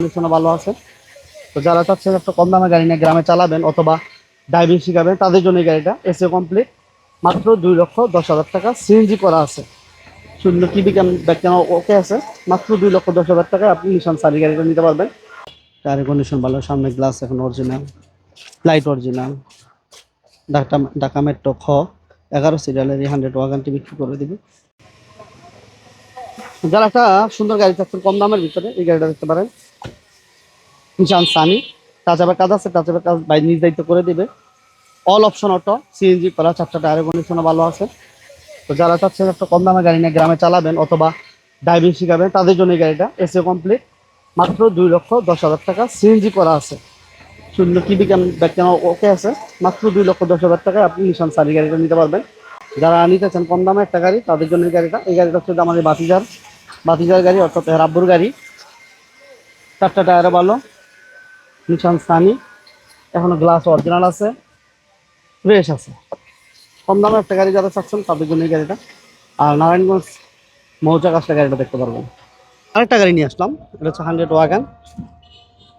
কন্ডিশনও ভালো আছে। তো যারা চাচ্ছেন একটা কম দামে গাড়ি নিয়ে গ্রামে চালাবেন অথবা ড্রাইভিং শিখাবেন তাদের জন্য এই গাড়িটা এসে কমপ্লিট। মাত্র 2,10,000 টাকা, সিএনজি করা আছে, শূন্য টিভি ব্যাক ওকে আছে। মাত্র 2,10,000 টাকায় আপনি নিশান সারি গাড়িটা নিতে পারবেন। গাড়ির কন্ডিশন ভালো, সামনে গ্লাস এখন original, light original. Dhaka Dhaka metro খ 11 সিরিয়ালের 100 ওয়াগানটি বিক্রি করে দিবে। যারা একটা সুন্দর গাড়ি চাচ্ছেন কম দামের ভিতরে এই গাড়িটা দেখতে পারেন, নিশান সানি। টাচাপের কাজ আছে, টাচাপের কাজ বাই নিজ দায়িত্ব করে দিবে। অল অপশন অটো, সিএনজি করা, 4টা টায়ারের কন্ডিশনও ভালো আছে। তো যারা চাচ্ছেন একটা কম দামের গাড়ি নিয়ে গ্রামে চালাবেন অথবা ড্রাইভিং শিখাবেন তাদের জন্য এই গাড়িটা এসে কমপ্লিট। মাত্র 2,10,000 টাকা, সিএনজি করা আছে, শূন্য টিভি ব্যাক ওকে আছে। মাত্র 2,10,000 টাকায় আপনি নিশান সারি গাড়িটা নিতে পারবেন। যারা নিতে চান কম দামে একটা গাড়ি তাদের জন্য এই গাড়িটা হচ্ছে আমাদের বাতিজার গাড়ি, অর্থাৎ রাব্বুর গাড়ি। 4টা টায়ারও ভালো, নিশান সানি, এখনো গ্লাস অরিজিনাল আছে, ফ্রেশ আছে। কম দামে একটা গাড়ি যারা চাচ্ছেন তাদের জন্য এই গাড়িটা। আর নারায়ণগঞ্জ মৌচাক আসলে গাড়িটা দেখতে পারবেন। আরেকটা গাড়ি নিয়ে আসলাম, এটা হচ্ছে 100 ওয়াগান।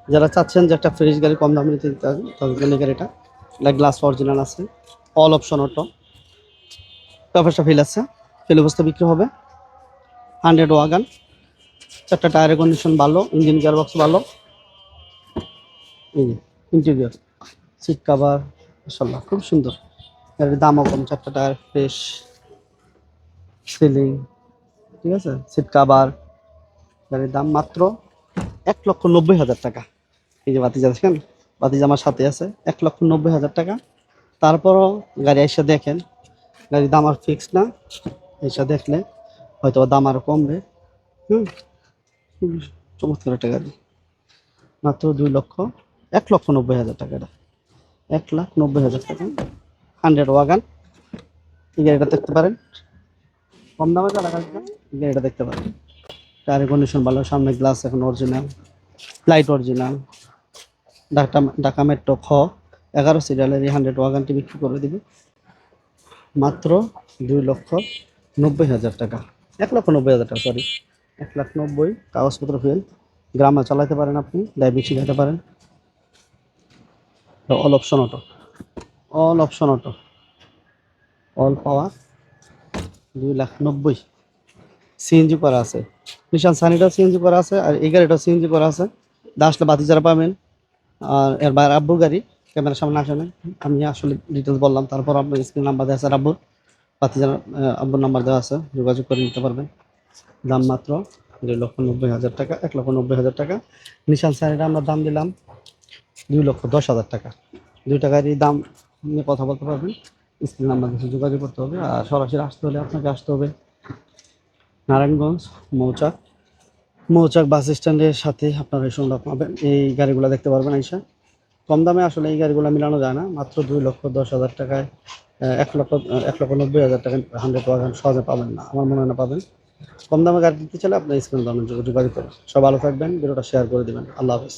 যারা চাচ্ছেন যে একটা ফ্রেশ গাড়ি কম দামে নিতে তাদের জন্য এই গাড়িটা। এটা গ্লাস অরিজিনাল আছে, অল অপশন অটো, পেপারটা ফিল আছে, ফিল অবস্থা বিক্রি হবে। 100 ওয়াগান, 4টা টায়ারের কন্ডিশন ভালো, ইঞ্জিন গিয়ারবক্স ভালো, ইন্টেরিয়র সিট কাভার মাশাআল্লাহ খুব সুন্দর। এর দামও কম, 4টা টায়ার ফ্রেশ, সিলিং ঠিক আছে, সিট কাভার। গাড়ির দাম মাত্র 1,90,000 টাকা। এই যে বাতিজা দেখেন, বাতিজা আমার সাথে আছে, 1,90,000 টাকা। তারপরও গাড়ি এসে দেখেন, গাড়ির দাম আর ফিক্স না, এসে দেখলে হয়তো দাম আরও কমবে। খুব চমৎকার একটা গাড়ি, মাত্র 1,90,000 টাকা। এটা 1,90,000 টাকা, 100 ওয়াগান। এই গাড়িটা দেখতে পারেন, কম দামে যারা গাড়িটা এই গাড়িটা দেখতে পারেন। টায়ারের কন্ডিশন ভালো, সামনে গ্লাস এখন original, light original. Dhaka metro খ 11 সিরিয়ালের 100 ওয়াগানটি বিক্রি করে দিবে মাত্র 2,90,000 টাকা। 1,90,000 টাকা, সরি 1,90,000। কাগজপত্র ফেল, গ্রামে চালাতে পারেন, আপনি ড্রাইভিং শিখাতে পারেন। All option auto, all option auto, all পাওয়ার, 2,90,000। সিএনজি করা আছে, নিশান সানিটা সিএনজি করা আছে, আর এই গাড়িটা সিএনজি করা আছে। আসলে বাতি যারা পাবেন। আর এর বাইরে আব্বুর গাড়ি, ক্যামেরার সামনে আসে না, আমি আসলে ডিটেলস বললাম। তারপর আপনার স্ক্রিন নাম্বার দেওয়া আছে আব্বুর, বাতি যারা আব্বুর নাম্বার দেওয়া আছে, যোগাযোগ করে নিতে পারবেন। দাম মাত্র 2,90,000 টাকা, 1,90,000 টাকা। নিশান সানিটা আমরা দাম দিলাম 2,10,000 টাকা। 2টা গাড়ির দাম নিয়ে কথা বলতে পারবেন, স্ক্রিন নাম্বার কাছে যোগাযোগ করতে হবে। আর সরাসরি আসতে হলে আপনাকে আসতে হবে নারায়ণগঞ্জ মৌচাক বাস স্ট্যান্ডের সাথে আপনারা এই সন্ধ্যা পাবেন। এই গাড়িগুলো দেখতে পারবেন আইসা। কম দামে আসলে এই গাড়িগুলো মিলানো যায় না, মাত্র 2,10,000 টাকায় 1,90,000 টাকায় 100 ওয়াগন সহজে পাবেন না, আমার মনে হয় না পাবেন। কম দামে গাড়ি দিতে চাইলে আপনার স্ক্রিনে যোগাযোগ করবেন। সব ভালো থাকবেন, ভিডিওটা শেয়ার করে দেবেন। আল্লাহ হাফেজ।